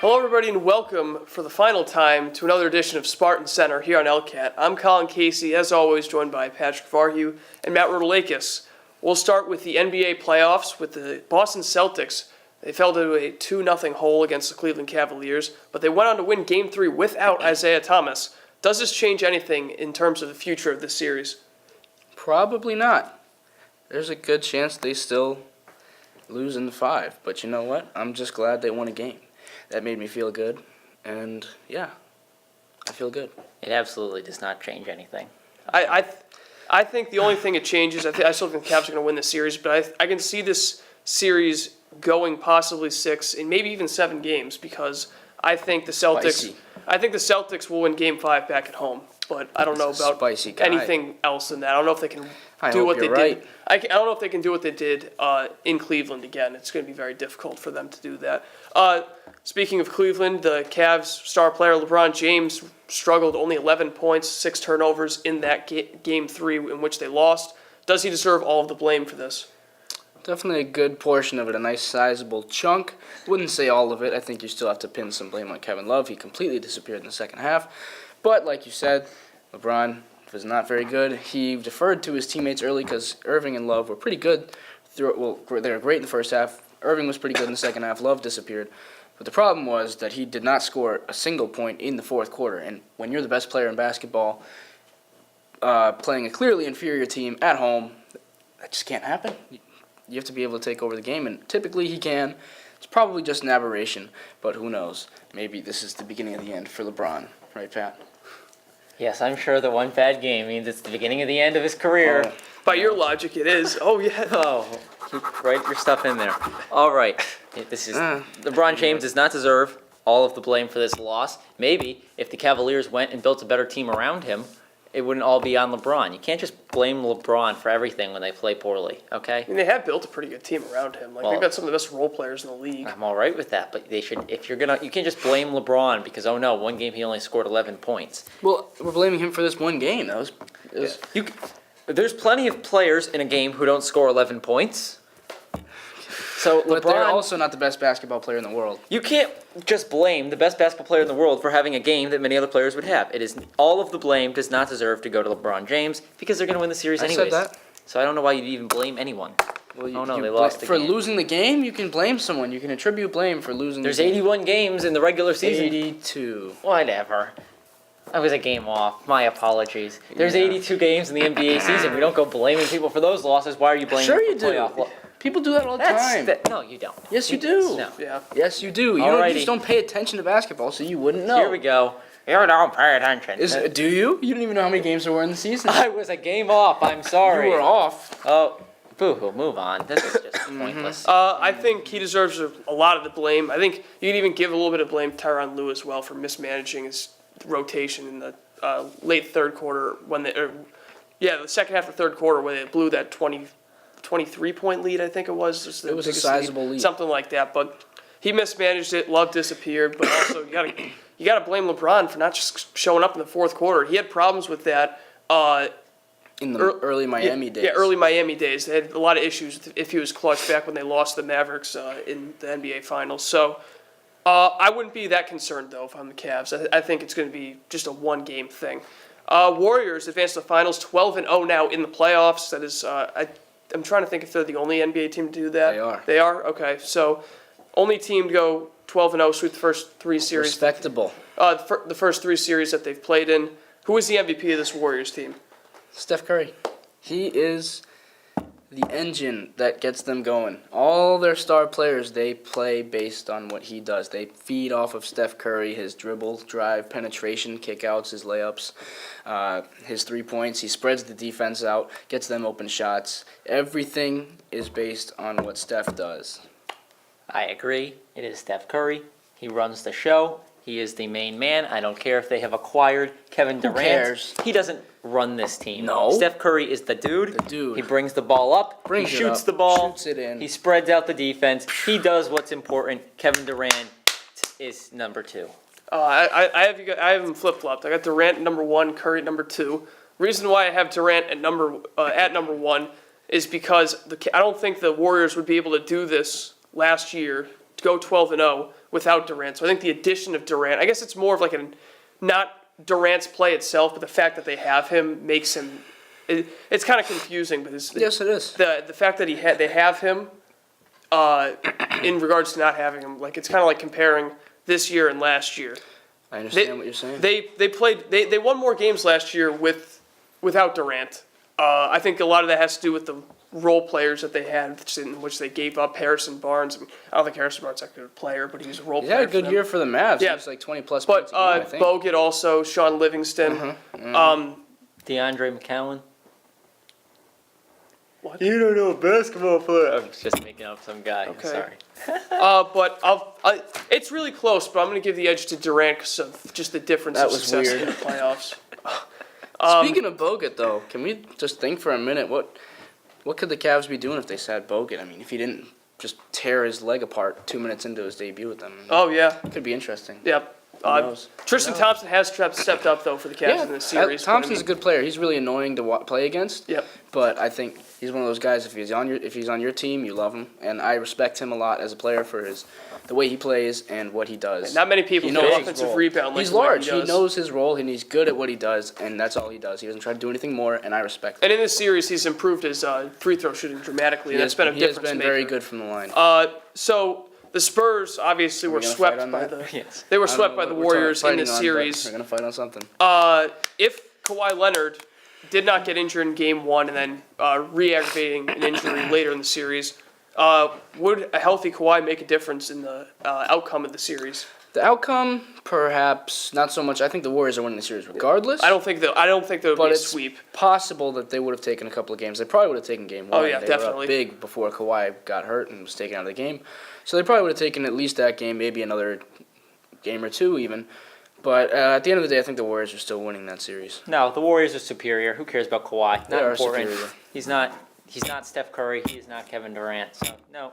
Hello, everybody, and welcome for the final time to another edition of Spartan Center here on LCAT. I'm Colin Casey, as always, joined by Patrick Varhue and Matt Rodolakis. We'll start with the NBA playoffs with the Boston Celtics. They fell to a 2-0 hole against the Cleveland Cavaliers, but they went on to win Game 3 without Isaiah Thomas. Does this change anything in terms of the future of this series? Probably not. There's a good chance they still lose in the 5, but you know what? I'm just glad they won a game. That made me feel good, and yeah, I feel good. It absolutely does not change anything. I think the only thing it changes, I still think the Cavs are going to win the series, but I can see this series going possibly 6 and maybe even 7 games because I think the Celtics will win Game 5 back at home. But I don't know about anything else than that. I don't know if they can do what they did. I don't know if they can do what they did in Cleveland again. It's going to be very difficult for them to do that. Speaking of Cleveland, the Cavs star player LeBron James struggled, only 11 points, 6 turnovers in that Game 3 in which they lost. Does he deserve all of the blame for this? Definitely a good portion of it, a nice sizable chunk. Wouldn't say all of it. I think you still have to pin some blame on Kevin Love. He completely disappeared in the second half. But like you said, LeBron was not very good. He deferred to his teammates early because Irving and Love were pretty good. They were great in the first half. Irving was pretty good in the second half. Love disappeared. But the problem was that he did not score a single point in the fourth quarter. And when you're the best player in basketball, playing a clearly inferior team at home, that just can't happen. You have to be able to take over the game, and typically he can. It's probably just an aberration, but who knows? Maybe this is the beginning of the end for LeBron. Right, Pat? Yes, I'm sure that one bad game means it's the beginning of the end of his career. By your logic, it is. Oh, yeah. Oh, write your stuff in there. All right. This is LeBron James does not deserve all of the blame for this loss. Maybe if the Cavaliers went and built a better team around him, it wouldn't all be on LeBron. You can't just blame LeBron for everything when they play poorly, okay? I mean, they have built a pretty good team around him. They've got some of the best role players in the league. I'm all right with that, but they should. If you're gonna, you can't just blame LeBron because one game he only scored 11 points. Well, we're blaming him for this one game. There's plenty of players in a game who don't score 11 points. So but they're also not the best basketball player in the world. You can't just blame the best basketball player in the world for having a game that many other players would have. It is all of the blame does not deserve to go to LeBron James because they're going to win the series anyways. I said that. So I don't know why you'd even blame anyone. Well, they lost the game. For losing the game, you can blame someone. You can attribute blame for losing There's the game. 81 games in the regular season. 82. Whatever. I was a game off. My apologies. There's 82 games in the NBA season. We don't go blaming people for those losses. Why are you blaming them for playoff? People do that all the time. No, you don't. Yes, you do. No. Yeah. Yes, you do. You just don't pay attention to basketball, so you wouldn't know. Here we go. You don't pay attention. Do you? You don't even know how many games there were in the season. I was a game off. I'm sorry. You were off. Oh, boo-hoo. Move on. This is just pointless. I think he deserves a lot of the blame. I think you could even give a little bit of blame to Tyronn Lue as well for mismanaging his rotation in the late third quarter the second half of the third quarter when they blew that 23-point lead, I think it was. It was a sizable lead. Something like that, but he mismanaged it. Love disappeared, but also you got to blame LeBron for not just showing up in the fourth quarter. He had problems with that in the early Miami days. Yeah, early Miami days. They had a lot of issues if he was clutch back when they lost the Mavericks in the NBA Finals. So I wouldn't be that concerned, though, if I'm the Cavs. I think it's going to be just a one-game thing. Warriors advanced to the finals, 12-0 now in the playoffs. That is, I'm trying to think if they're the only NBA team to do that. They are. They are? Okay. So, only team to go 12-0, sweep the first 3 series. Respectable. The first 3 series that they've played in. Who is the MVP of this Warriors team? Steph Curry. He is the engine that gets them going. All their star players, they play based on what he does. They feed off of Steph Curry, his dribble, drive, penetration, kickouts, his layups, his 3 points. He spreads the defense out, gets them open shots. Everything is based on what Steph does. I agree. It is Steph Curry. He runs the show. He is the main man. I don't care if they have acquired Kevin Durant. Who cares? He doesn't run this team. No. Steph Curry is the dude. The dude. He brings the ball up. He shoots the ball. Shoots it in. He spreads out the defense. He does what's important. Kevin Durant is number 2. I have him flip-flopped. I got Durant at number 1, Curry at number 2. Reason why I have Durant at number 1 is because I don't think the Warriors would be able to do this last year, to go 12-0, without Durant. So I think the addition of Durant, I guess it's more of like not Durant's play itself, but the fact that they have him makes him. It's kind of confusing, but Yes, it is. the fact that they have him, in regards to not having him, like it's kind of like comparing this year and last year. I understand what you're saying. They won more games last year without Durant. I think a lot of that has to do with the role players that they had, in which they gave up Harrison Barnes. I don't think Harrison Barnes is a good player, but he was a role He's player. had a good year for the Mavs. Yeah. He was like 20-plus But points a game, I think. Bogut also, Sean Livingston. DeAndre McCowan. What? You don't know a basketball player. I'm just making up some guy. Okay. Sorry. But it's really close, but I'm going to give the edge to Durant because of just the difference That of was success weird. in the playoffs. Speaking of Bogut, though, can we just think for a minute what could the Cavs be doing if they sat Bogut? I mean, if he didn't just tear his leg apart 2 minutes into his debut with them. Oh, yeah. It could be interesting. Yep. Who knows? Tristan Thompson has stepped up, though, for the Cavs in this series. but I Thompson's a good player. He's really annoying to play against. Yep. But I think he's one of those guys. If he's on your team, you love him, and I respect him a lot as a player for the way he plays and what he does. Not many people He can knows his offensive role. rebound like He's the way large. he He does. knows his role, and he's good at what he does, and that's all he does. He doesn't try to do anything more, and I respect him. And in this series, he's improved his free throw shooting dramatically, and that's been a He has difference been maker. very good from the line. So the Spurs obviously were gonna fight swept on by that? Yes. they were I don't swept know by what the we're Warriors in fighting this on, but series. We're gonna fight on something. If Kawhi Leonard did not get injured in Game 1 and then re-aggravating an injury later in the series, would a healthy Kawhi make a difference in the outcome of the series? The outcome, perhaps not so much. I think the Warriors are winning the series regardless. I don't think there would But be a it's sweep. possible that they would have taken a couple of games. They probably would have taken game one. Oh, yeah, they definitely. were up big before Kawhi got hurt and was taken out of the game. So they probably would have taken at least that game, maybe another game or two even. But at the end of the day, I think the Warriors are still winning that series. No, the Warriors are superior. Who cares about Kawhi? They Not are important. superior. He's not Steph Curry. He is not Kevin Durant. So no,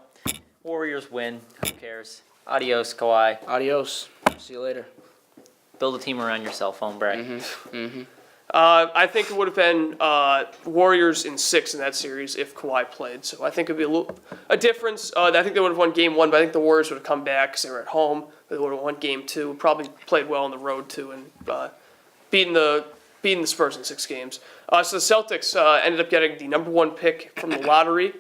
Warriors win. Who cares? Adios, Kawhi. Adios. See you later. Build a team around yourself, hombre. I think it would have been Warriors in 6 in that series if Kawhi played. So I think it would be a difference. I think they would have won Game 1, but I think the Warriors would have come back because they were at home. They would have won Game 2. Probably played well on the road too and beating the Spurs in 6 games. So the Celtics ended up getting the number 1 pick from the lottery.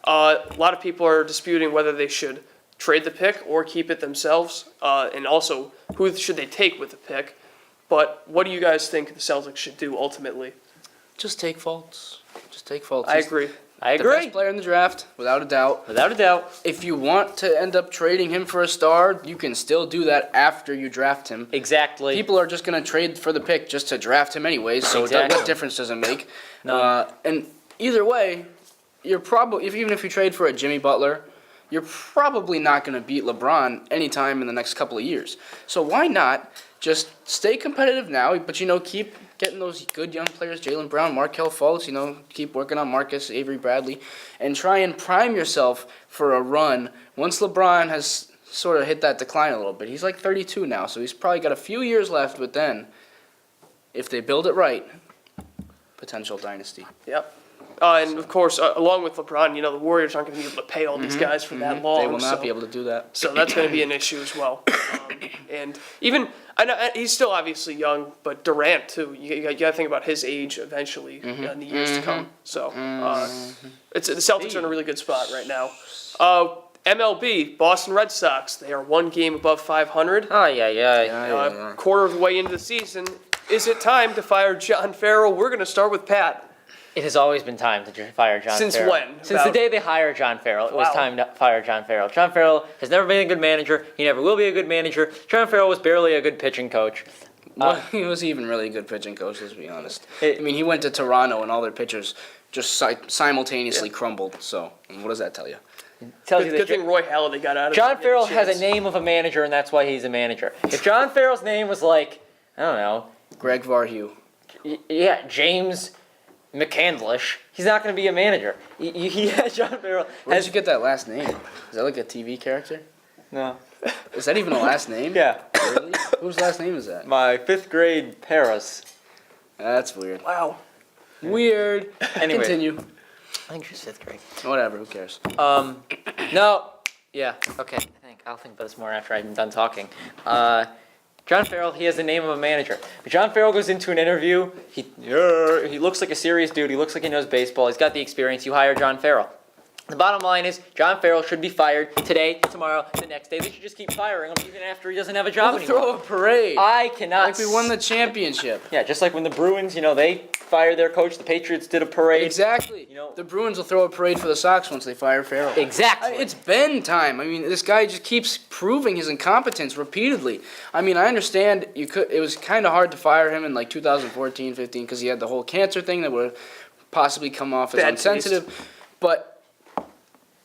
A lot of people are disputing whether they should trade the pick or keep it themselves, and also who should they take with the pick. But what do you guys think the Celtics should do ultimately? Just take faults. Just take faults. I He's agree. I the agree. best player in the draft, without a doubt. Without a doubt. If you want to end up trading him for a star, you can still do that after you draft him. Exactly. People are just going to trade for the pick just to draft him anyways, so Exactly. what difference does it make? None. And either way, you're probably even if you trade for a Jimmy Butler, you're probably not going to beat LeBron anytime in the next couple of years. So why not just stay competitive now, but keep getting those good young players, Jaylen Brown, Markelle Fultz, keep working on Marcus, Avery Bradley, and try and prime yourself for a run once LeBron has sort of hit that decline a little bit. He's like 32 now, so he's probably got a few years left, but then, if they build it right, potential dynasty. Yep. And of course, along with LeBron, the Warriors aren't going to be able to pay all these guys for that long. They will not so, be able to do that. So that's going to be an issue as well. And even I know he's still obviously young, but Durant too. You got to think about his age eventually in the years to come. So the Celtics are in a really good spot right now. MLB, Boston Red Sox. They are 1 game above 500. Oh, yeah. Quarter of the way into the season. Is it time to fire John Farrell? We're going to start with Pat. It has always been time to fire John Since Farrell. when? Since the day they hired John Farrell, it was Wow. time to fire John Farrell. John Farrell has never been a good manager. He never will be a good manager. John Farrell was barely a good pitching coach. He was even really a good pitching coach, let's be honest. It- He went to Toronto and all their pitchers just simultaneously crumbled. So, what does that tell you? Tells you Good that thing Roy Halladay got out of John it. Farrell has a name of a manager, and that's why he's a manager. If John Farrell's name was like, I don't know, Greg Varhue. James McCandlish, he's not going to be a manager. John Farrell Where has did you get that last name? Is that like a TV character? no. Is that even a last name? Yeah, Really? Whose last name is that? my 5th grade Paris. That's weird. Wow. Weird. Anyway. Continue. I think she's 5th grade. Whatever, who cares? No. Yeah. Okay. I think. I'll think about this more after I'm done talking. John Farrell, he has the name of a manager. But John Farrell goes into an interview. He looks like a serious dude. He looks like he knows baseball. He's got the experience. You hire John Farrell. The bottom line is John Farrell should be fired today, tomorrow, the next day. They should just keep firing him even after he doesn't have a job We'll anymore. throw a parade. I cannot. Like we won the championship. Yeah, just like when the Bruins, they fired their coach. The Patriots did a parade. Exactly. The Bruins will throw a parade for the Sox once they fire Farrell. Exactly. It's been time. I mean, this guy just keeps proving his incompetence repeatedly. I mean, I understand it was kind of hard to fire him in like 2014, 15 because he had the whole cancer thing that would possibly come off as Bad insensitive. taste. But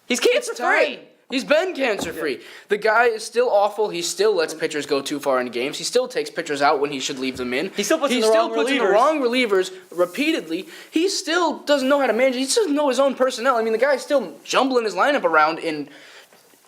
He's cancer-free. He's been cancer-free. The guy is still awful. He still lets pitchers go too far into games. He still takes pitchers out when he should leave them in. He still puts in the wrong relievers repeatedly. He still doesn't know how to manage. He doesn't know his own personnel. I mean, the guy's still jumbling his lineup around in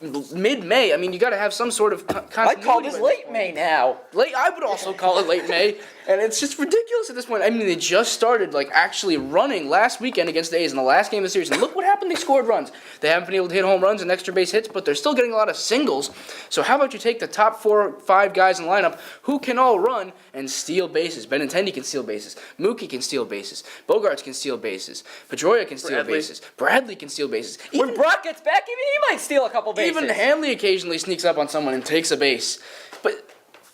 mid-May. I mean, you got to have some sort of continuity. I call this late May now. I would also call it late May, and it's just ridiculous at this point. I mean, they just started actually running last weekend against the A's in the last game of the series, and look what happened. They scored runs. They haven't been able to hit home runs and extra base hits, but they're still getting a lot of singles. So how about you take the top 4 or 5 guys in the lineup who can all run and steal bases? Benintendi can steal bases. Mookie can steal bases. Bogarts can steal bases. Pedroia can steal bases. Bradley can steal bases. When Brock gets back, even he might steal a couple bases. Even Hanley occasionally sneaks up on someone and takes a base. But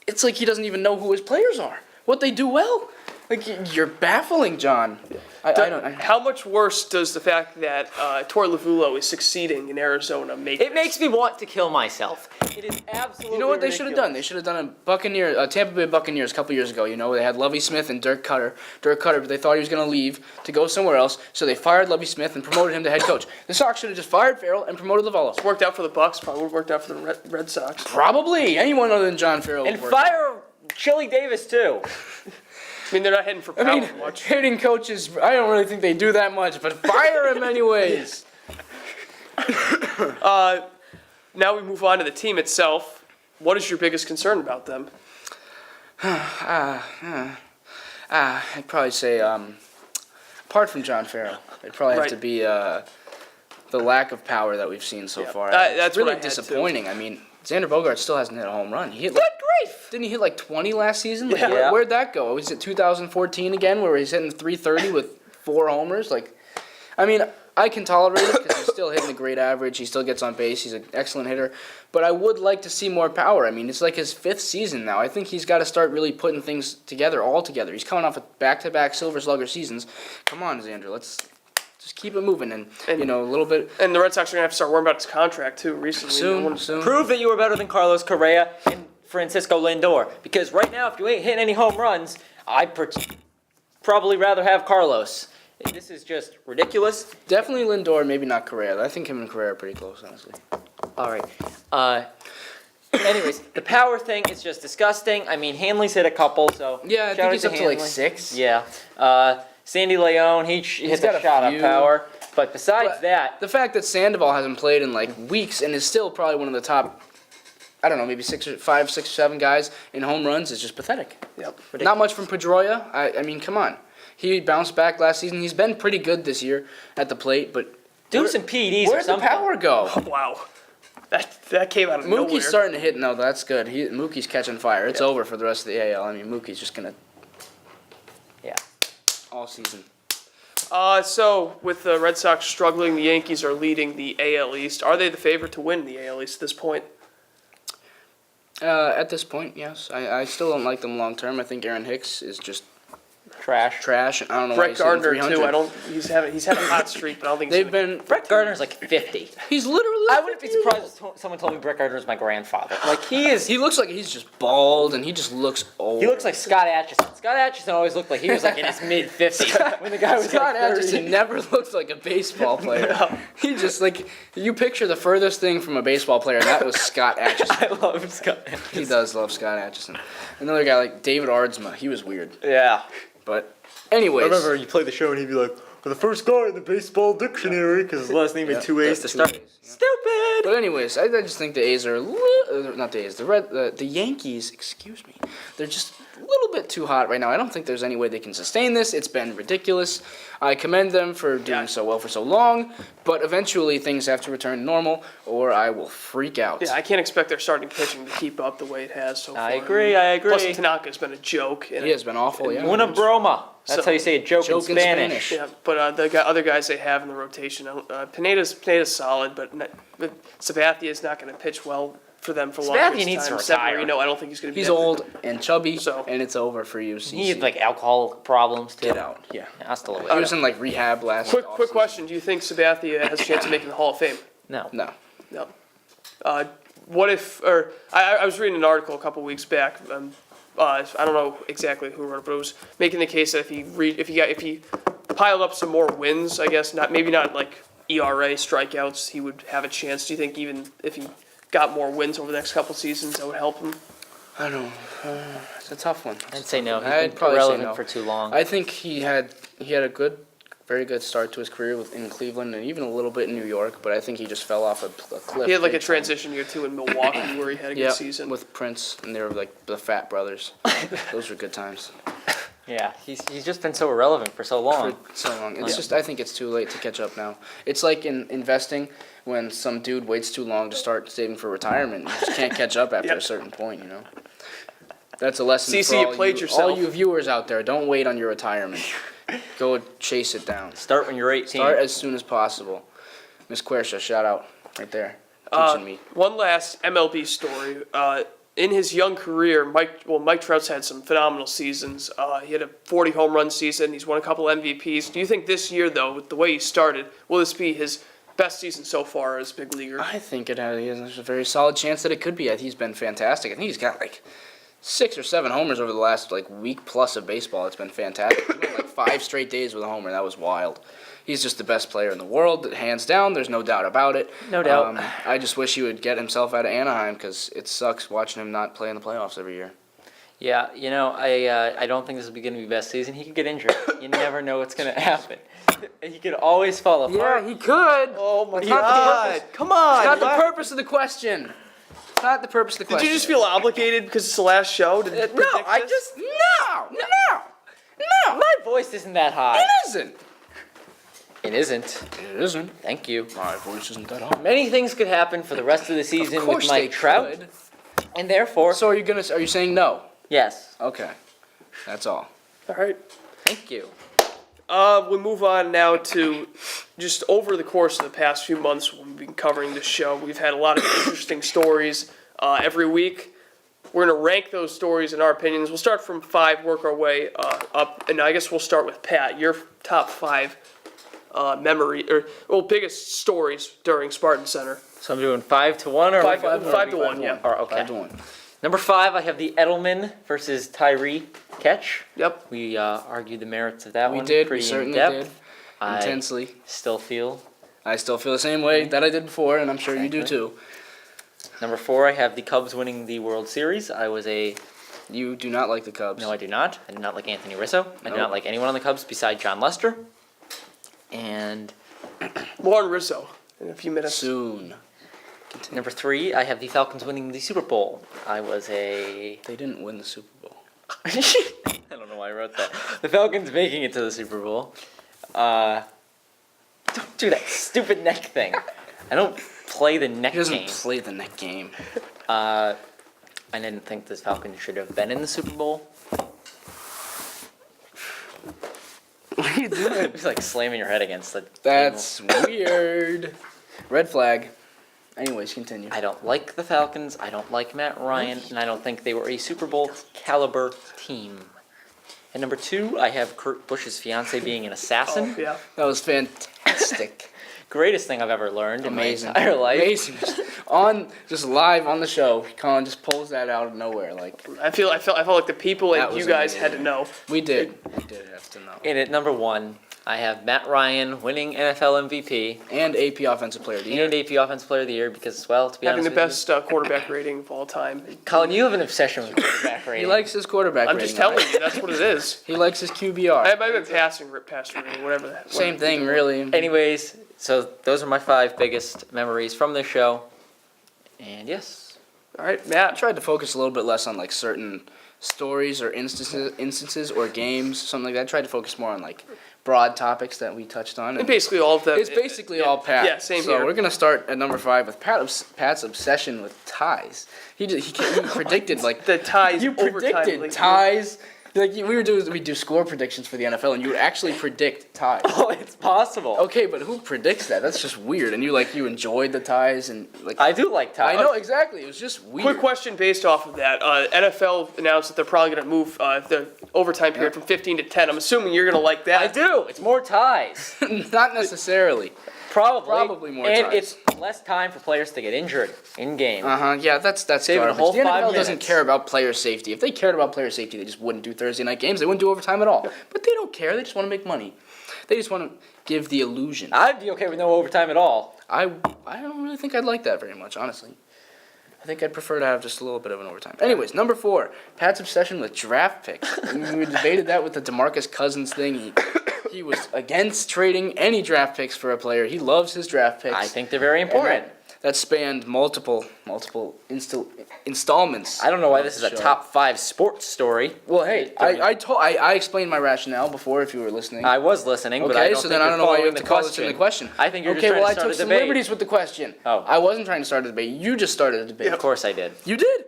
it's like he doesn't even know who his players are, what they do well. Like, you're baffling, John. I don't. How much worse does the fact that Torre Lavulo is succeeding in Arizona make It makes me want to kill myself. It is absolutely You know what they should have done? They should have done a Tampa Bay Buccaneers a couple years ago. They had Lovie Smith and Dirk Cutter, but they thought he was going to leave to go somewhere else, so they fired Lovie Smith and promoted him to head coach. The Sox should have just fired Farrell and promoted Lavallo. Worked out for the Bucks, probably worked out for the Red Sox. Probably anyone other than John Farrell. And fire Chili Davis too. I mean, they're not heading for power much. Hitting coaches, I don't really think they do that much, but fire him anyways. Now we move on to the team itself. What is your biggest concern about them? I'd probably say, apart from John Farrell, it'd probably have to be the lack of power that we've seen so far. That's really what I had, disappointing. too. I mean, Xander Bogaerts still hasn't hit a home run. He hit Good grief! Didn't he hit like 20 last season? Like, Yeah. where'd that go? Was it 2014 again, where he's hitting 330 with 4 homers? I mean, I can tolerate it because he's still hitting a great average. He still gets on base. He's an excellent hitter. But I would like to see more power. I mean, it's like his 5th season now. I think he's got to start really putting things together all together. He's coming off of back-to-back Silver Slugger seasons. Come on, Xander, let's just keep it moving and a little bit. And the Red Sox are going to have to start worrying about his contract, too, recently. Soon. Prove that you were better than Carlos Correa and Francisco Lindor. Because right now, if you ain't hitting any home runs, I'd probably rather have Carlos. This is just ridiculous. Definitely Lindor, maybe not Correa. I think him and Correa are pretty close, honestly. All right. Anyways, the power thing is just disgusting. I mean, Hanley's hit a couple, so Yeah, I shout think out he's to up to like Hanley. 6. Yeah. Sandy Leone, he hits got a a shot of few. power. But besides But that, the fact that Sandoval hasn't played in like weeks and is still probably one of the top, I don't know, maybe 5, 6, 7 guys in home runs is just pathetic. Yep. Not much from Pedroia. I mean, come on. He bounced back last season. He's been pretty good this year at the plate, but do some PEDs or where'd the something. power go? Oh, wow. That came out of nowhere. Mookie's starting to hit. No, that's good. Mookie's catching fire. It's over for the rest of the AL. I mean, Mookie's just going to... Yeah. All season. So, with the Red Sox struggling, the Yankees are leading the AL East. Are they the favorite to win the AL East at this point? At this point, yes. I still don't like them long term. I think Aaron Hicks is just Trash. trash. I don't know why Brett he's hitting Gardner, 300. too. He's having a hot streak, but I don't think They've been... Brett Gardner's like 50. He's literally... I wouldn't be surprised if someone told me Brett Gardner was my grandfather. Like, he is... He looks like he's just bald, and he just looks old. He looks like Scott Atchison. Scott Atchison always looked like he was like in his mid-50s when the guy was Scott like 30. Atchison never looks like a baseball player. He just, like, you picture the furthest thing from a baseball player, and that was Scott Atchison. I love Scott Atchison. He does love Scott Atchison. Another guy like David Ardsma, he was weird. Yeah. But, anyways. you play the show and he'd be like, the first guy in the baseball dictionary, because his last name had 2 A's to start. Stupid! But anyways, I just think the A's are not the A's, the Yankees. Excuse me. They're just little bit too hot right now. I don't think there's any way they can sustain this. It's been ridiculous. I commend them for doing so well for so long, but eventually things have to return to normal, or I will freak out. Yeah, I can't expect their starting pitching to keep up the way it has so far. I agree. Plus, Tanaka's been a joke. He has been awful, yeah. Una broma. That's So- how you say a joke in Joke in Spanish. Spanish. Yeah, but the other guys they have in the rotation, Pineda's solid, but Sabathia is not going to pitch well for them for long. Sabathia periods of needs time. to retire. Severino, I don't think he's going to be. He's that good. old and chubby, So- and it's over for you, CC. He had like alcohol problems too. Get out. Yeah. Hasta He luego. was in like rehab last Quick offseason. question: do you think Sabathia has a chance of making the Hall of Fame? No. No. No. What if? Or I was reading an article a couple weeks back. I don't know exactly who wrote it, but it was making the case that if he piled up some more wins, I guess maybe not like ERA strikeouts, he would have a chance. Do you think even if he got more wins over the next couple seasons, that would help him? I don't know. It's a tough one. I'd say no. He's I'd been probably say irrelevant no. for too long. I think he had a very good start to his career in Cleveland and even a little bit in New York, but I think he just fell off a cliff. He had like a big time. transition year too in Milwaukee where he had a good season. With Prince, and they were like the Fat Brothers. Those were good times. Yeah, he's just been so irrelevant for so long. For so long. It's just, I think it's too late to catch up now. It's like in investing when some dude waits too long to start saving for retirement. You just can't catch up after Yep. a certain point, you know? That's a lesson CC, for you all played yourself. all you viewers out there. Don't wait on your retirement. Go chase it down. Start when you're 18. Start as soon as possible. Miss Quersha, shout out right there. Teaching me. One last MLB story. In his young career, Mike Trout's had some phenomenal seasons. He had a 40 home run season. He's won a couple MVPs. Do you think this year, though, with the way he started, will this be his best season so far as big leaguer? I think he has a very solid chance that it could be. He's been fantastic. I think he's got like 6 or 7 homers over the last like week plus of baseball. It's been fantastic. He went like 5 straight days with a homer. That was wild. He's just the best player in the world, hands down. There's no doubt about it. No doubt. I just wish he would get himself out of Anaheim because it sucks watching him not play in the playoffs every year. Yeah, I don't think this will be going to be best season. He could get injured. You never know what's going to happen. He could always fall apart. he could. Oh my It's not the God! purpose. Come on! It's not the purpose of the question. It's not the purpose of the Did question. you just feel obligated because it's the last show? To No, predict I this? just No. my voice isn't that high. It isn't. It isn't. It isn't. Thank you. My voice isn't that high. Many things could happen for the rest of the season Of with course they Mike Trout, could. and therefore, So are you saying no? yes. Okay. That's all. All right. Thank you. We move on now to just over the course of the past few months when we've been covering this show, we've had a lot of interesting stories every week. We're going to rank those stories in our opinions. We'll start from 5, work our way up, and I guess we'll start with Pat. Your top 5 biggest stories during Spartan Center. So I'm doing 5 to 1 or 5 to 1, yeah. Or, okay. 5-1. Number 5, I have the Edelman versus Tyree catch. Yep. We argued the merits of that We one. did. We Pretty certainly in did. depth. I Intensely. still feel. I still feel the same way that I did before, and I'm sure you do Exactly. too. Number 4, I have the Cubs winning the World Series. You do not like the Cubs. No, I do not. I do not like Anthony Rizzo. I do Nope. not like anyone on the Cubs besides John Lester. And More on Rizzo in a few minutes. Soon. number 3, I have the Falcons winning the Super Bowl. They didn't win the Super Bowl. I don't know why I wrote that. The Falcons making it to the Super Bowl. Don't do that stupid neck thing. I don't play the neck He doesn't game. play the neck game. I didn't think the Falcons should have been in the Super Bowl. What are you doing? It's like slamming your head against the That's weird. Red flag. Anyways, continue. I don't like the Falcons. I don't like Matt Ryan, and I don't think they were a Super Bowl caliber team. And number 2, I have Kurt Busch's fiance being an assassin. Oh, yeah. That was fantastic. Greatest thing I've ever learned Amazing. in my entire life. Amazing. Just live on the show, Colin just pulls that out of nowhere. Like I felt like the people That and was you guys had amazing. to know. we did have to know. And at number 1, I have Matt Ryan winning NFL MVP And AP Offensive Player of the Year. and AP Offensive Player of the Year because, well, to be Having honest the with best quarterback rating of all time. you, Colin, you have an obsession with quarterback rating. He likes his quarterback I'm rating. just telling alright? you, that's what it is. He likes his QBR. I might have been passing rating, whatever that. Same thing, really. Anyways, so those are my 5 biggest memories from this show. And yes, All right, I Matt. tried to focus a little bit less on like certain stories or instances or games, something like that. I tried to focus more on like broad topics that we touched on. And basically all of them. It's basically all Pat. Yeah, same so here. we're gonna start at number 5 with Pat's obsession with ties. He predicted like The ties. you overtime, predicted like, ties. Like we do score predictions for the NFL, and you would actually predict ties. Oh, it's possible. Okay, but who predicts that? That's just weird. And you enjoyed the ties and like. I do like ties. I know exactly. It was just weird. Quick question based off of that. NFL announced that they're probably going to move the overtime period from 15 to 10. I'm assuming you're going to like that. I do. It's more ties. Not necessarily. Probably more and ties. it's less time for players to get injured in game. Yeah, that's Saving a garbage. whole The 5 NFL doesn't minutes. care about player safety. If they cared about player safety, they just wouldn't do Thursday night games. They wouldn't do overtime at all. But they don't care. They just want to make money. They just want to give the illusion. I'd be okay with no overtime at all. I don't really think I'd like that very much, honestly. I think I'd prefer to have just a little bit of an overtime. Anyways, number 4, Pat's obsession with draft picks. We debated that with the DeMarcus Cousins thing. He was against trading any draft picks for a player. He loves his draft picks. I think they're very important. That spanned multiple installments. I don't know why of this is the a show. top 5 sports story. Well, hey, I explained my rationale before if you were listening. I was listening, but I Okay, don't so think then I you're don't know why you following have to the call this in the question. I think you're okay, just trying well, to I start took a some debate. liberties with the question. Oh. I wasn't trying to start a debate. You just started a debate. Of course I did. You did.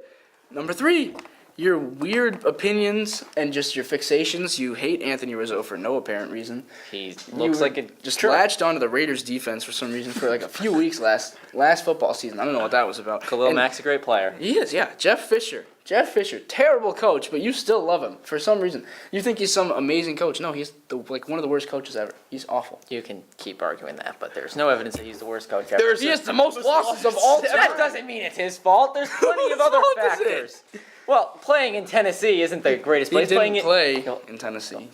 Number 3, your weird opinions and just your fixations. You hate Anthony Rizzo for no apparent reason. He looks like a just jerk. latched onto the Raiders defense for some reason for like a few weeks last football season. I don't know what that was about. Khalil And Mack's a great player. He is, yeah. Jeff Fisher, terrible coach, but you still love him for some reason. You think he's some amazing coach. No, he's one of the worst coaches ever. He's awful. You can keep arguing that, but there's no evidence that he's the worst coach ever. He has the most losses of all time. That doesn't mean it's his fault. There's plenty of other Whose fault is it? factors. Well, playing in Tennessee isn't the greatest He place. didn't Playing play in Tennessee.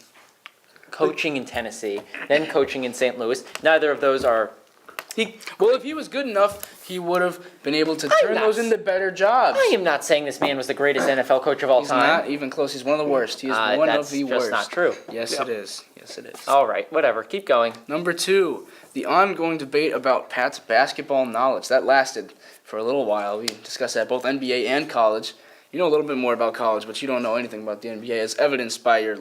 coaching in Tennessee, then coaching in St. Louis. Neither of those are. Well, if he was good enough, he would have been able to turn not those into better jobs. I am not saying this man was the greatest NFL coach of all He's time. not even close. He's one of the worst. He is one that's of the just worst. not true. Yes, Yep. it is. Yes, it is. All right, whatever. Keep going. Number 2, the ongoing debate about Pat's basketball knowledge. That lasted for a little while. We discussed that both NBA and college. You know a little bit more about college, but you don't know anything about the NBA, as evidenced by your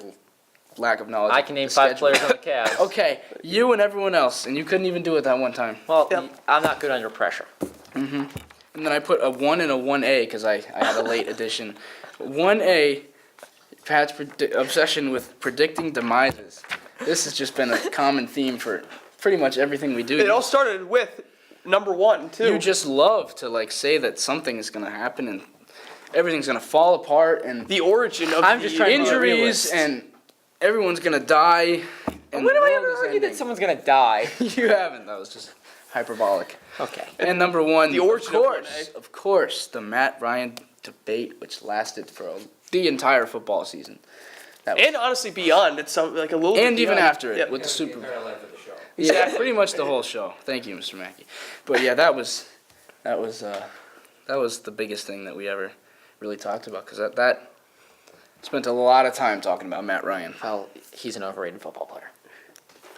lack of knowledge. I of can name the 5 schedule. players on the Cavs. Okay, you and everyone else, and you couldn't even do it that one time. Well, Yep. I'm not good under pressure. And then I put a 1 and a 1A because I had a late edition. 1A, Pat's obsession with predicting demises. This has just been a common theme for pretty much everything we do. It all started with number 1, too. You just love to like say that something is going to happen and everything's going to fall apart and the origin of I'm the just trying to be a injuries realist. and everyone's going to die. And When the have I world ever is argued that ending. someone's gonna die? You haven't. That was just hyperbolic. Okay. And number 1, The origin of course, the Matt Ryan debate, which lasted for the entire football season. That was, And honestly, beyond. It's some, like a little and bit even beyond. after it Yep. with the Super Bowl. Yeah, pretty much the whole show. Thank you, Mr. Mackey. But yeah, that was the biggest thing that we ever really talked about because that spent a lot of time talking about Matt Ryan. Well, he's an overrated football player.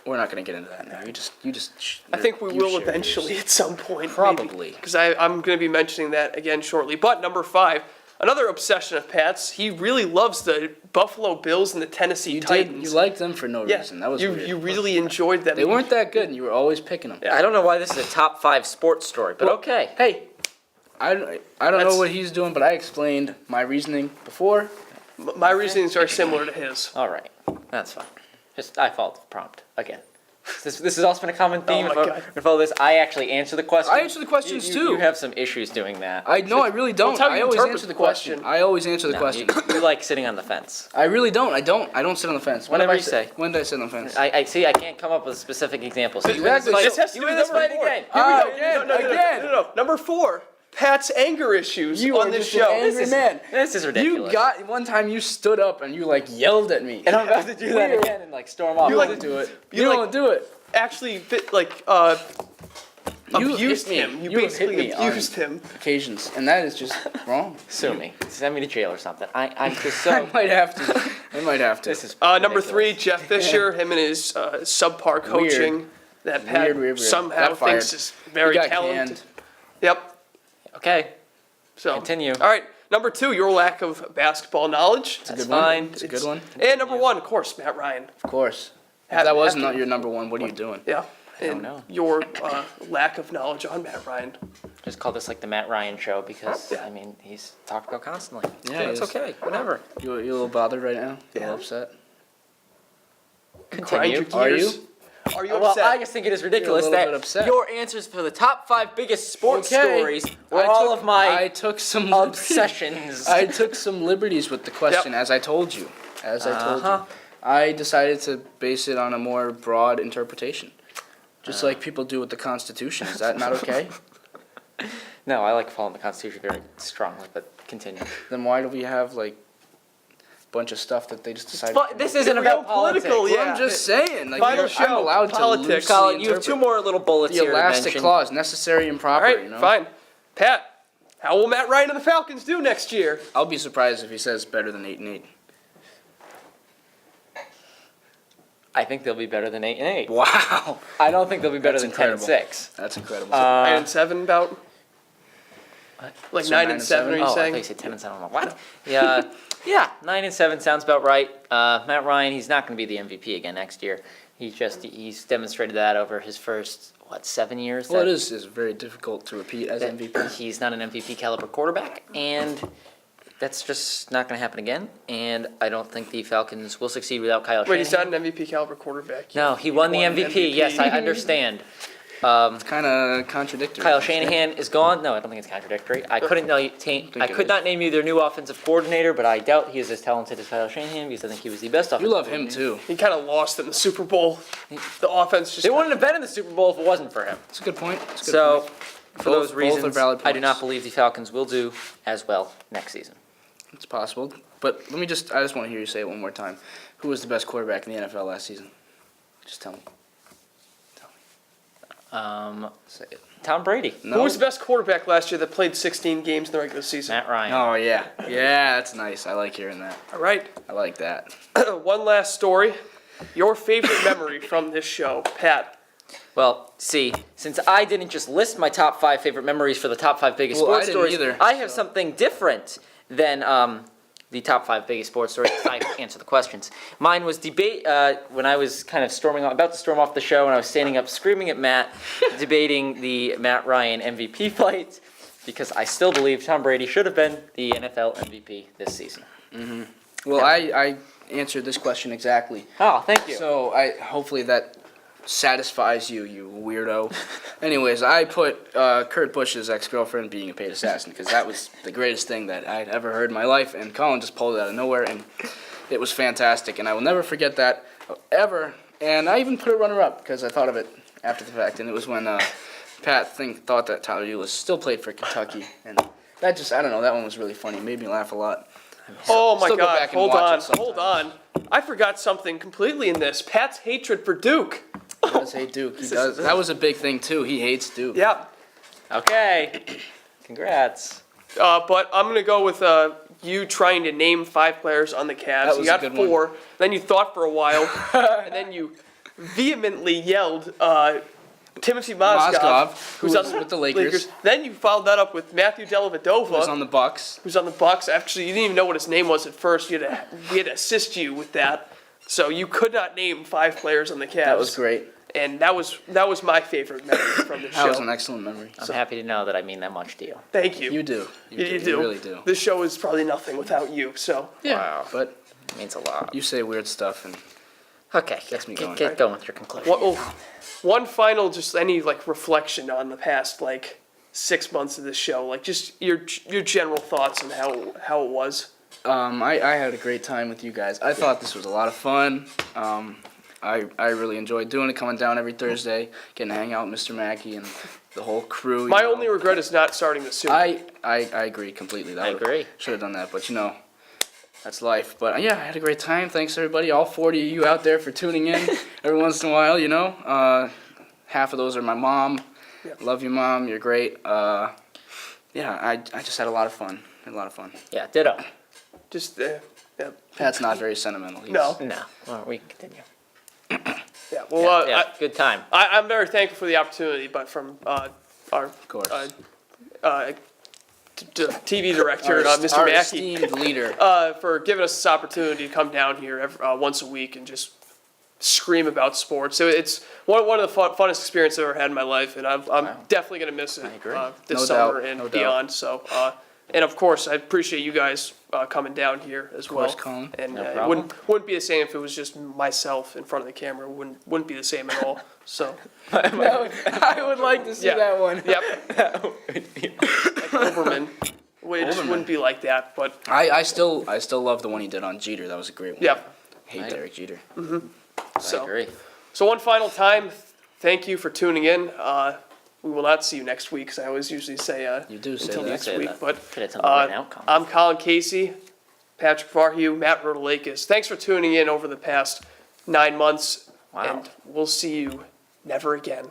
We're not going to get into that now. You just. I think we you will share eventually yours. at some point. Probably. Because I'm going to be mentioning that again shortly. But number 5, another obsession of Pat's. He really loves the Buffalo Bills and the Tennessee You did. Titans. You liked them for no Yeah, reason. That was you weird. you really enjoyed them. They weren't that good, and you were always picking them. Yeah. I don't know why this is a top 5 sports story, but Well, okay. Hey, I don't That's- know what he's doing, but I explained my reasoning before. My reasonings are similar to his. All right, that's fine. Just I followed the prompt again. This has also been a common theme. my if I God. if follow this, I actually answer the question. I answer the questions You too. have some issues doing that. I really don't. Well, it's how I you always interpret answer the the question. question. I always answer the No, question. you like sitting on the fence. I really don't. I don't sit on the fence. When Whatever have I you sit- say. When did I sit on the fence? I see. I can't come up with specific examples. So you Exactly. win this This fight, has to you do win with this number fight 4. again. Again. No. Number 4, Pat's anger issues You on are this just an show. angry man. This is ridiculous. You got one time. You stood up and you like yelled at me. and I'm about to do that Weird. again and like storm off. You like- don't do it. you You like- don't do it. Actually, You abused hit me. him. You You have basically hit me on- abused him. Occasions, and that is just wrong. Sue me. Send me to jail or something. I'm just I so. might have to. I might have to. This is Number 3, ridiculous. Jeff Fisher, him and his subpar coaching that Pat Weird. somehow Got fired. thinks is very He got talented. canned. Yep. Okay. So Continue. All right. Number 2, your lack of basketball knowledge. It's a That's good one. fine. It's a good one. And number 1, of course, Matt Ryan. Of course. If Have- that was have not to- your number one, what are you doing? Yeah. don't And know. your lack of knowledge on Matt Ryan. Just call this like the Matt Ryan show because, Yeah. I mean, he's talked about constantly. Yeah, It's he is. okay. Whatever. You a little bothered right now? You a Yeah. little upset? Grind your Continue. Are gears. you? Are you Well, upset? I just think it is ridiculous little bit that upset. your answers for the top 5 biggest sports Okay. stories were all of my I took some obsessions. I took some liberties with the question, as I told you. As I told Uh-huh. you. I decided to base it on a more broad interpretation. Just like people do with the Constitution. Is that not okay? No, I like following the Constitution very strongly, but continue. Then why do we have, like, a bunch of stuff that they just decided But this isn't Real about political, politics. yeah. Well, I'm just saying. Like, Final I'm show, allowed politics. to loosely Colin, you have interpret 2 more little bullets the here to elastic mention. clause, necessary and All proper, right, you know? fine. Pat, how will Matt Ryan and the Falcons do next year? I'll be surprised if he says better than 8-8. I think they'll be better than 8-8. Wow. I don't think they'll be better That's than incredible. 10-6. That's incredible. 9-7 about? What? Like So 9 9 and and 7, are you Oh, I saying? thought you said 10-7. What? Yeah, yeah. 9-7 sounds about right. Matt Ryan, he's not going to be the MVP again next year. He's demonstrated that over his first 7 years. Well, that- it is very difficult to repeat as that MVP. He's not an MVP caliber quarterback, and that's just not going to happen again. And I don't think the Falcons will succeed without Kyle Shanahan. Wait, he's not an MVP caliber quarterback. No, he won the won an MVP. Yes, I understand. It's kind of contradictory. Kyle Shanahan is gone. No, I don't think it's contradictory. I couldn't know. I it could is. not name you their new offensive coordinator, but I doubt he is as talented as Kyle Shanahan because I think he was the best offensive. You love him coordinator. too. He kind of lost in the Super Bowl. The offense just. They wouldn't have been in the Super Bowl if it wasn't for him. It's a good point. It's a good So, point. for Both- those both are reasons, valid I do not points. believe the Falcons will do as well next season. It's possible. But I just want to hear you say it one more time. Who was the best quarterback in the NFL last season? Just tell me. Say it. Tom Brady, No. Who was the best quarterback last year that played 16 games in the regular season? Matt Ryan. Oh yeah, yeah, that's nice. I like hearing that. All right. I like that. One last story. Your favorite memory from this show, Pat. Well, see, since I didn't just list my top 5 favorite memories for the top 5 biggest Well, I sports didn't stories, either, I have something different than the top 5 biggest sports stories. I answer the questions. Mine was debate when I was kind of about to storm off the show, and I was standing up screaming at Matt, debating the Matt Ryan MVP fight, because I still believe Tom Brady should have been the NFL MVP this season. Well, I answered this question exactly. Oh, thank you. So hopefully that satisfies you, you weirdo. Anyways, I put Kurt Busch's ex-girlfriend being a paid assassin because that was the greatest thing that I'd ever heard in my life, and Colin just pulled it out of nowhere, and it was fantastic, and I will never forget that ever. And I even put a runner-up because I thought of it after the fact, and it was when Pat thought that Tyler Eulis still played for Kentucky, and that just, I don't know, that one was really funny. It made me laugh a lot. Oh my Still go God! back and Hold watch on, it sometimes. hold on. I forgot something completely in this. Pat's hatred for Duke. He does hate Duke. He does. That was a big thing too. He hates Duke. Yeah. Okay. Congrats. But I'm gonna go with you trying to name 5 players on the Cavs. That was You a got good one. 4. Then you thought for a while, and then you vehemently yelled Timothy Mozgov, who was with the Lakers. Then you followed that up with Matthew Dellavedova, Was on the Bucks. who's on the Bucks. Actually, you didn't even know what his name was at first. We had to assist you with that. So you could not name 5 players on the Cavs. That was great. And that was my favorite memory from the That was show. an excellent memory. I'm happy to know that I mean that much to you. Thank you. You do. You do. You really do. This show is probably nothing without you. So Yeah. Wow. But It means a lot. you say weird stuff, and Okay, Gets me going. get going with your conclusion. one final, just any reflection on the past 6 months of this show, just your general thoughts on how it was. I had a great time with you guys. I thought this was a lot of fun. I really enjoyed doing it, coming down every Thursday, getting to hang out with Mr. Mackey and the whole crew. My only regret is not starting this sooner. I agree completely. I agree. Should have done that, but that's life. But yeah, I had a great time. Thanks everybody, all 40 of you out there for tuning in every once in a while. Half of those are my mom. Yeah. Love you, Mom. You're great. I just had a lot lot of fun. Yeah, ditto. Just Pat's not very sentimental. No. No. Well, we can continue. yeah. Well, yeah, good time. I'm very thankful for the opportunity, but from our Of course. TV director, Mr. Our Mackey, esteemed leader. for giving us this opportunity to come down here once a week and just scream about sports. So it's one of the funnest experiences I've ever had in my life, and I'm definitely going to miss it agree. this No summer doubt, and no doubt. beyond. So, and of course, I appreciate you guys coming down here as well. course, Colin. And No it problem. wouldn't be the same if it was just myself in front of the camera. It wouldn't be the same at all. So, I would like to see Yeah. that one. yep, like Oberman. It just Oberman. wouldn't be like that, but I still love the one he did on Jeter. That was a great one. yep. Hate Derek Jeter. So, I agree. So one final time, thank you for tuning in. We will not see you next week, because I always usually say You do say until that. next Say week. that. But Could have done the right outcome. I'm Colin Casey, Patrick Varhue, Matt Rotalakis. Thanks for tuning in over the past 9 months, Wow. and we'll see you never again.